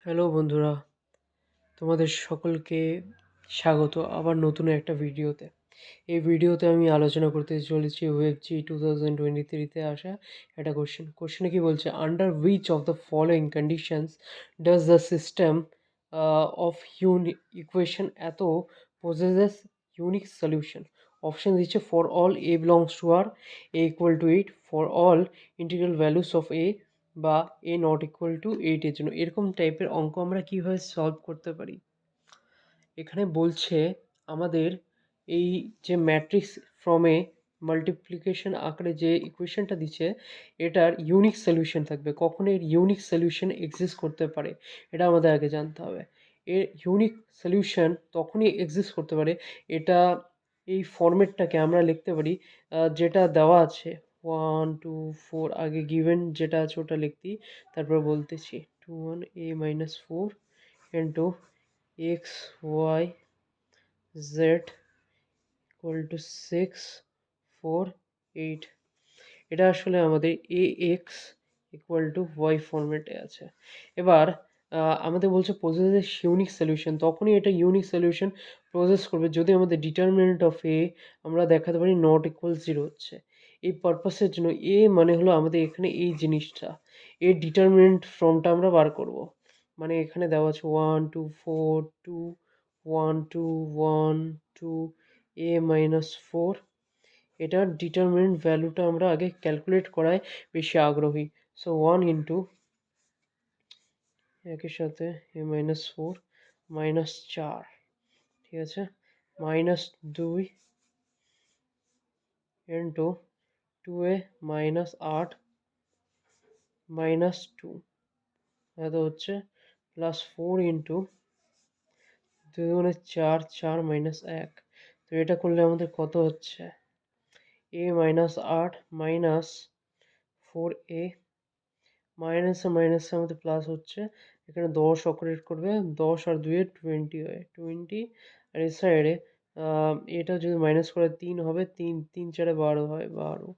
Hello বন্ধুরা, তোমাদের সকলকে স্বাগত আবার নতুন একটা ভিডিওতে। এই ভিডিওতে আমি আলোচনা করতে চলেছি ওয়েবজি 2023-তে আসা একটা কোশ্চেনে কি বলছে, under which of the following conditions does the system of equation এত possesses ইউনিক সলিউশন। অপশন দিচ্ছে for all A belongs to R, A equal to 8, for all integral values of A, বা এ নট ইকুয়াল টু 8-এর জন্য। এরকম টাইপের অঙ্ক আমরা কীভাবে সলভ করতে পারি? এখানে বলছে আমাদের এই যে ম্যাট্রিক্স ফর্মে মাল্টিপ্লিকেশন আকারে যে ইকুয়েশনটা দিচ্ছে, এটার ইউনিক সলিউশন থাকবে। কখন এর ইউনিক সলিউশন এক্সিস্ট করতে পারে এটা আমাদের আগে জানতে হবে। এর ইউনিক সলিউশন তখনই এক্সিস্ট করতে পারে, এটা এই ফর্মেটটাকে আমরা লিখতে পারি যেটা দেওয়া আছে 1 2 4, আগে গিভেন যেটা আছে ওটা লিখতি, তারপর বলতেছি 2 1 a-4 into X Y Z equal to 6 4 8। এটা আসলে আমাদের A X equal to Y ফরম্যাটে আছে। এবার আমাদের বলছে প্রসেসের ইউনিক সলিউশন, তখনই এটা ইউনিক সলিউশন প্রসেস করবে যদি আমাদের ডিটারমিনেন্ট অফ এ আমরা দেখাতে পারি নট ইকুয়াল 0 হচ্ছে। এই পারপাসের জন্য এ মানে হলো আমাদের এখানে এই জিনিসটা, এর ডিটারমিনেন্ট ফর্মটা আমরা বার করব। মানে এখানে দেওয়া আছে 1 2 4 2 1 2 1 2 a-4। এটার ডিটারমিনেন্ট ভ্যালুটা আমরা আগে ক্যালকুলেট করায় বেশি আগ্রহী। সো 1 ইন্টু একের সাথে a-4 -4, ঠিক আছে, -2 ইন্টু 2a-8 -2, এত হচ্ছে +4 ইন্টু 2 দুগুণে 4, 4 -1। তো এটা করলে আমাদের কত হচ্ছে, a-8 -4a, মাইনাসে মাইনাসে আমাদের প্লাস হচ্ছে। এখানে 10 অপারেট করবে, 10 আর 2 এ 20 হয়, 20। আর এই সাইডে এটা যদি মাইনাস করে 3 হবে, 3 3 4 12 হয়, 12।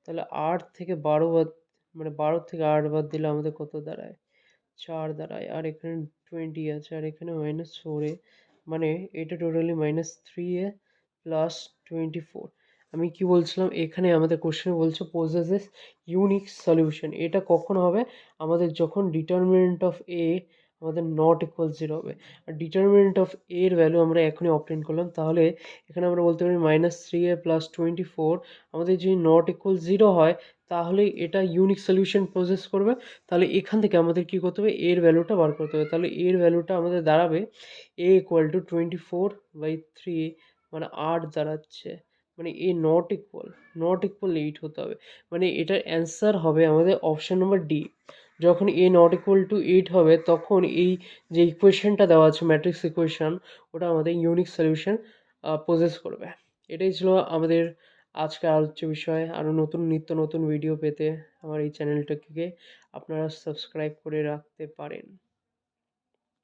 তাহলে 8 থেকে 12 বাদ, মানে 12 থেকে 8 বাদ দিলে আমাদের কত দাঁড়ায়, 4 দাঁড়ায়। আর এখানে 20 আছে, আর এখানে -4a, মানে এটা টোটালি -3a +24। আমি কি বলছিলাম, এখানে আমাদের কোশ্চেনে বলছে possesses ইউনিক সলিউশন। এটা কখন হবে, আমাদের যখন ডিটারমিনেন্ট অফ এ আমাদের নট ইকুয়াল 0 হবে। আর ডিটারমিনেন্ট অফ এর ভ্যালু আমরা এখনই অবটেন করলাম, তাহলে এখানে আমরা বলতে পারি -3a +24 আমাদের যদি নট ইকুয়াল 0 হয় তাহলে এটা ইউনিক সলিউশন প্রসেস করবে। তাহলে এখান থেকে আমাদের কি করতে হবে, এর ভ্যালুটা বার করতে হবে। তাহলে এর ভ্যালুটা আমাদের দাঁড়াবে a ইকুয়াল টু 24/3, মানে 8 দাঁড়াচ্ছে। মানে এ নট ইকুয়াল 8 হতে হবে। মানে এটার অ্যান্সার হবে আমাদের অপশন নম্বর ডি। যখন এ নট ইকুয়াল টু 8 হবে তখন এই যে ইকুয়েশনটা দেওয়া আছে ম্যাট্রিক্স ইকুয়েশন, ওটা আমাদের ইউনিক সলিউশন প্রসেস করবে। এটাই ছিল আমাদের আজকের আলোচ্য বিষয়। আরও নতুন নিত্য নতুন ভিডিও পেতে আমার এই চ্যানেলটাকে আপনারা সাবস্ক্রাইব করে রাখতে পারেন।